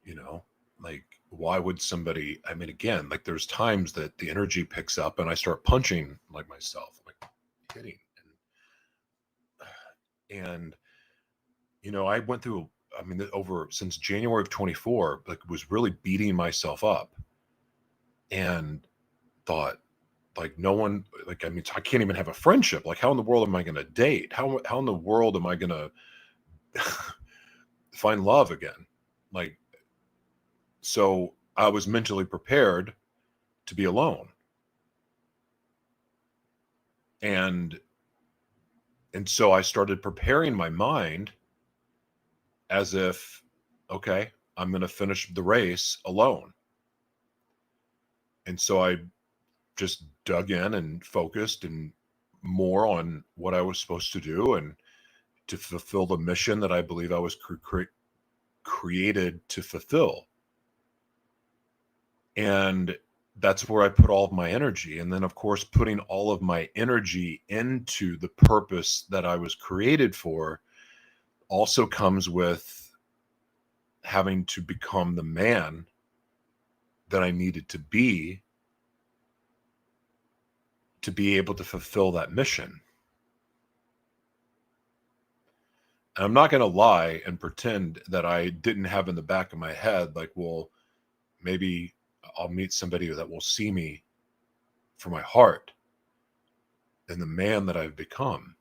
you know, like why would somebody, I mean, again, like there's times that the energy picks up and I start punching like myself, like hitting and I went through, I mean, over since January of 24, like was really beating myself up and thought like no one, like, I mean, I can't even have a friendship. Like how in the world am I going to date? How in the world am I going to find love again? Like, so I was mentally prepared to be alone. And so I started preparing my mind as if, okay, I'm going to finish the race alone. And so I just dug in and focused and more on what I was supposed to do and to fulfill the mission that I believe I was created to fulfill. And that's where I put all of my energy. And then, of course, putting all of my energy into the purpose that I was created for also comes with having to become the man that I needed to be able to fulfill that mission. And I'm not going to lie and pretend that I didn't have in the back of my head, like, well, maybe I'll meet somebody that will see me for my heart and the man that I've become.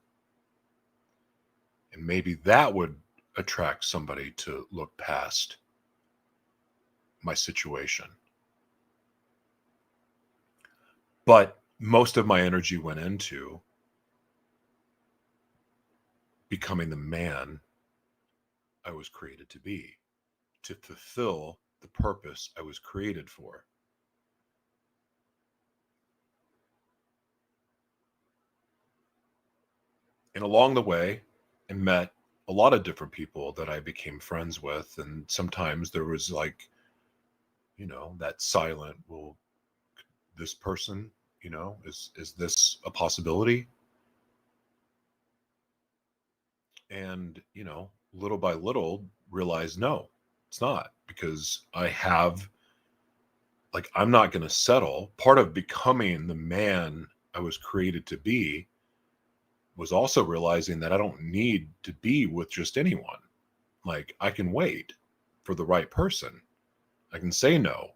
And maybe that would attract somebody to look past my situation. But most of my energy went into becoming the man I was created to be, to fulfill the purpose I was created for. And along the way, I met a lot of different people that I became friends with. And sometimes there was like, that silent, well, this person, is this a possibility? And, little by little realize, no, it's not, because I'm not going to settle. Part of becoming the man I was created to be was also realizing that I don't need to be with just anyone. Like, I can wait for the right person. I can say no.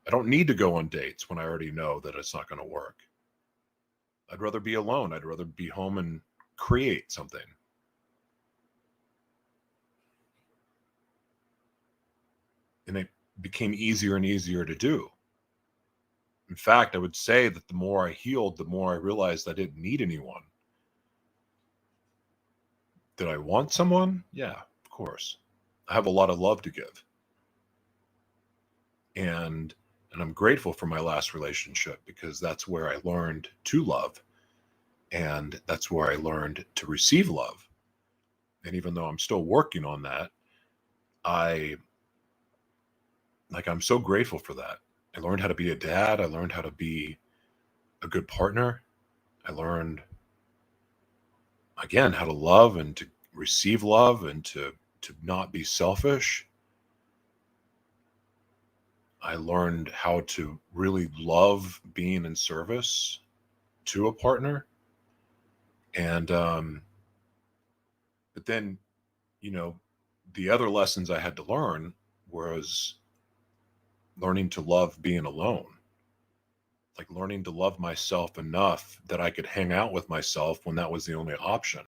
I don't need to go on dates when I already know that it's not going to work. I'd rather be alone. I'd rather be home and create something. And it became easier and easier to do. In fact, I would say that the more I healed, the more I realized I didn't need anyone. Did I want someone? Yeah, of course. I have a lot of love to give. And I'm grateful for my last relationship because that's where I learned to love. And that's where I learned to receive love. And even though I'm still working on that, I I'm so grateful for that. I learned how to be a dad. I learned how to be a good partner. I learned again how to love and to receive love and to not be selfish. I learned how to really love being in service to a partner. And but then, you know, the other lessons I had to learn was learning to love being alone. Like learning to love myself enough that I could hang out with myself when that was the only option.